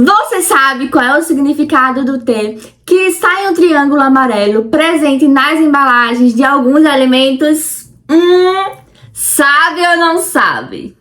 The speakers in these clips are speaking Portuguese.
Você sabe qual é o significado do T que está em um triângulo amarelo presente nas embalagens de alguns alimentos? Sabe ou não sabe?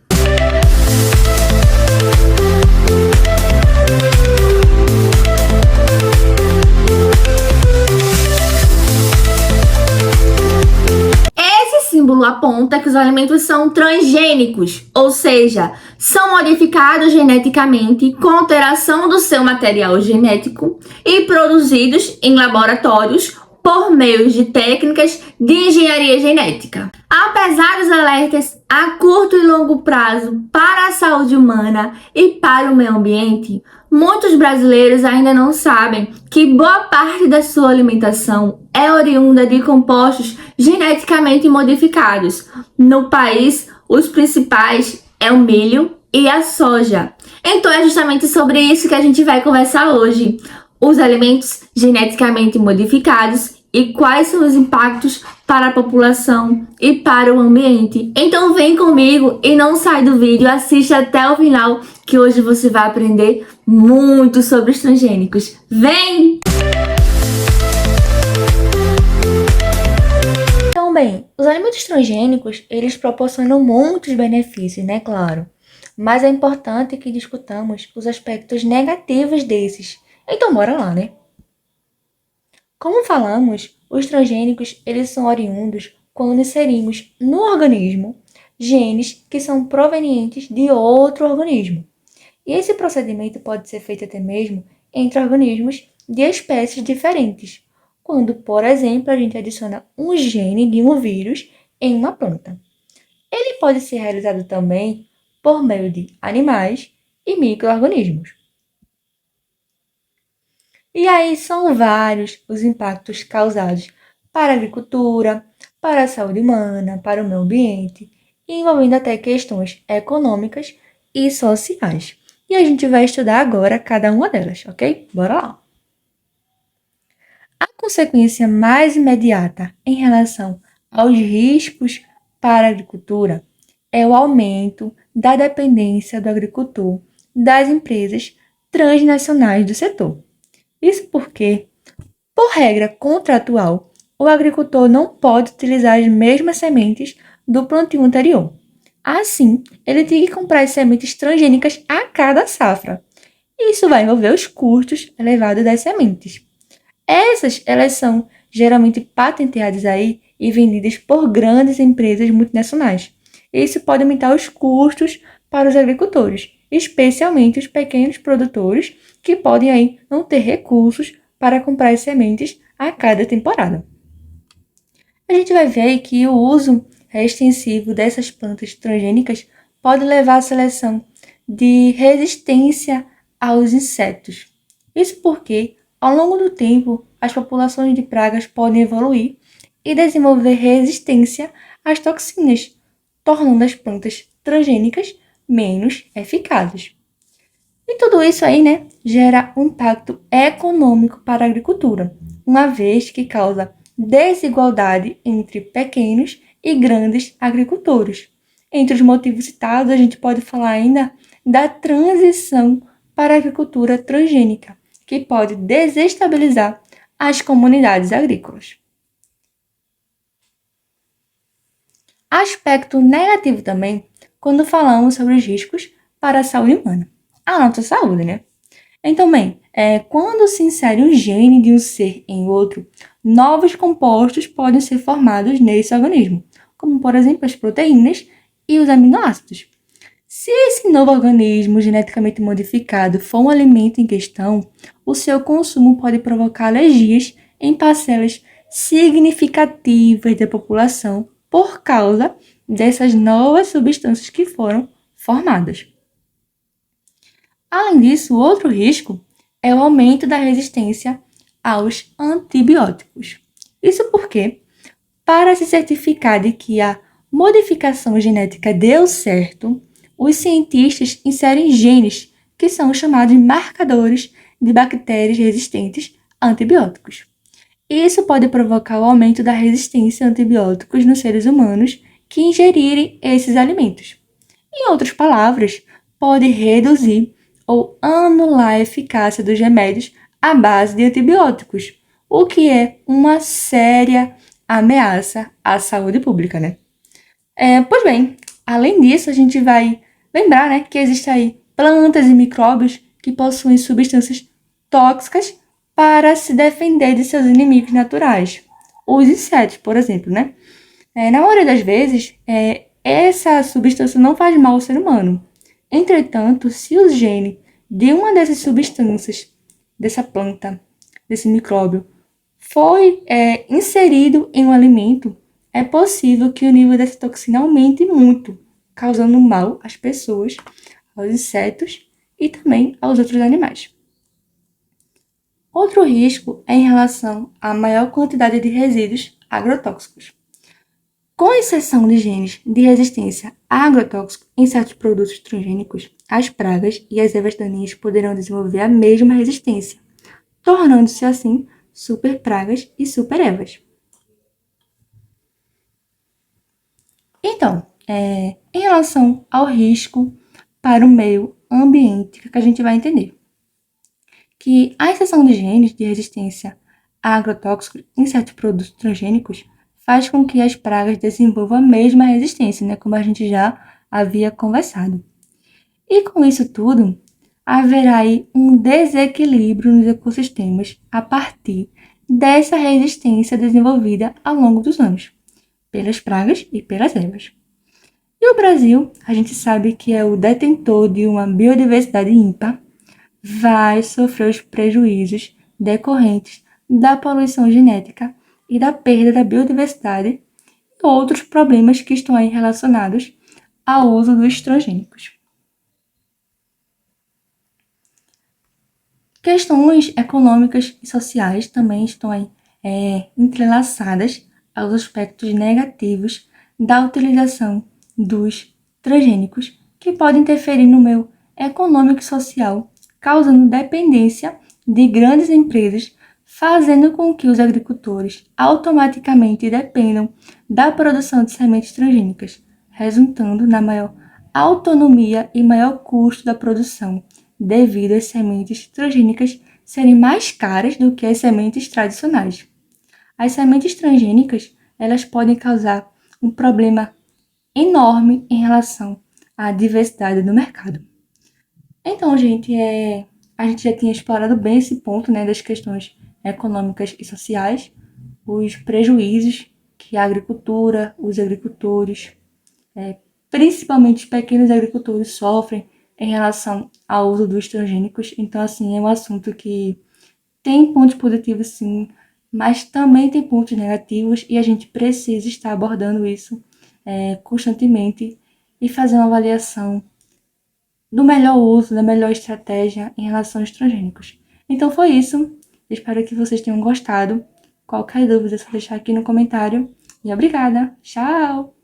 Esse símbolo aponta que os alimentos são transgênicos, ou seja, são modificados geneticamente com alteração do seu material genético e produzidos em laboratórios por meio de técnicas de engenharia genética. Apesar dos alertas a curto e longo prazo para a saúde humana e para o meio ambiente, muitos brasileiros ainda não sabem que boa parte da sua alimentação é oriunda de compostos geneticamente modificados. No país, os principais é o milho e a soja. Então é justamente sobre isso que a gente vai conversar hoje. Os alimentos geneticamente modificados e quais são os impactos para a população e para o ambiente. Então vem comigo e não sai do vídeo, assista até o final que hoje você vai aprender muito sobre os transgênicos. Vem! Então bem, os alimentos transgênicos, eles proporcionam muitos benefícios, né, claro. Mas é importante que discutamos os aspectos negativos desses. Então bora lá, né? Como falamos, os transgênicos eles são oriundos quando inserimos no organismo genes que são provenientes de outro organismo. E esse procedimento pode ser feito até mesmo entre organismos de espécies diferentes, quando, por exemplo, a gente adiciona um gene de um vírus em uma planta. Ele pode ser realizado também por meio de animais e micro-organismos. E aí são vários os impactos causados para a agricultura, para a saúde humana, para o meio ambiente, envolvendo até questões econômicas e sociais. E a gente vai estudar agora cada uma delas, ok? Bora lá! A consequência mais imediata em relação aos riscos para a agricultura é o aumento da dependência do agricultor das empresas transnacionais do setor. Isso porque, por regra contratual, o agricultor não pode utilizar as mesmas sementes do plantio anterior. Assim, ele tem que comprar as sementes transgênicas a cada safra. Isso vai envolver os custos elevados das sementes. Elas são geralmente patenteadas aí e vendidas por grandes empresas multinacionais. Isso pode aumentar os custos para os agricultores, especialmente os pequenos produtores que podem aí não ter recursos para comprar as sementes a cada temporada. A gente vai ver aí que o uso extensivo dessas plantas transgênicas pode levar à seleção de resistência aos insetos. Isso porque, ao longo do tempo, as populações de pragas podem evoluir e desenvolver resistência às toxinas, tornando as plantas transgênicas menos eficazes. E tudo isso aí, né, gera um impacto econômico para a agricultura, uma vez que causa desigualdade entre pequenos e grandes agricultores. Entre os motivos citados, a gente pode falar ainda da transição para a agricultura transgênica, que pode desestabilizar as comunidades agrícolas. Aspecto negativo também quando falamos sobre os riscos para a saúde humana, a nossa saúde, né? Então, bem, quando se insere um gene de um ser em outro, novos compostos podem ser formados nesse organismo, como, por exemplo, as proteínas e os aminoácidos. Se esse novo organismo geneticamente modificado for um alimento em questão, o seu consumo pode provocar alergias em parcelas significativas da população por causa dessas novas substâncias que foram formadas. Além disso, outro risco é o aumento da resistência aos antibióticos. Isso porque, para se certificar de que a modificação genética deu certo, os cientistas inserem genes que são chamados de marcadores de bactérias resistentes a antibióticos. Isso pode provocar o aumento da resistência a antibióticos nos seres humanos que ingerirem esses alimentos. Em outras palavras, pode reduzir ou anular a eficácia dos remédios à base de antibióticos, o que é uma séria ameaça à saúde pública, né? Pois bem, além disso, a gente vai lembrar, né, que existem aí plantas e micróbios que possuem substâncias tóxicas para se defender de seus inimigos naturais. Os insetos, por exemplo, né? Na maioria das vezes, essa substância não faz mal ao ser humano. Entretanto, se o gene de uma dessas substâncias, dessa planta, desse micróbio, foi inserido em um alimento, é possível que o nível dessa toxina aumente muito, causando mal às pessoas, aos insetos e também aos outros animais. Outro risco é em relação à maior quantidade de resíduos agrotóxicos. Com exceção de genes de resistência a agrotóxicos em certos produtos transgênicos, as pragas e as ervas daninhas poderão desenvolver a mesma resistência, tornando-se assim super pragas e super ervas. Então, em relação ao risco para o meio ambiente, o que a gente vai entender? Que a exceção de genes de resistência a agrotóxicos em certos produtos transgênicos faz com que as pragas desenvolvam a mesma resistência, né, como a gente já havia conversado. E com isso tudo, haverá aí um desequilíbrio nos ecossistemas a partir dessa resistência desenvolvida ao longo dos anos, pelas pragas e pelas ervas. E o Brasil, a gente sabe que é o detentor de uma biodiversidade ímpar, vai sofrer os prejuízos decorrentes da poluição genética e da perda da biodiversidade e outros problemas que estão aí relacionados ao uso dos transgênicos. Questões econômicas e sociais também estão aí entrelaçadas aos aspectos negativos da utilização dos transgênicos, que podem interferir no meio econômico e social, causando dependência de grandes empresas, fazendo com que os agricultores automaticamente dependam da produção de sementes transgênicas, resultando na maior autonomia e maior custo da produção, devido às sementes transgênicas serem mais caras do que as sementes tradicionais. As sementes transgênicas, elas podem causar um problema enorme em relação à diversidade do mercado. Então, gente, a gente já tinha explorado bem esse ponto, né, das questões econômicas e sociais, os prejuízos que a agricultura, os agricultores, principalmente os pequenos agricultores, sofrem em relação ao uso dos transgênicos. Então, assim, é um assunto que tem pontos positivos, sim, mas também tem pontos negativos e a gente precisa estar abordando isso constantemente e fazer uma avaliação do melhor uso, da melhor estratégia em relação aos transgênicos. Então foi isso. Espero que vocês tenham gostado. Qualquer dúvida é só deixar aqui no comentário. E obrigada. Tchau!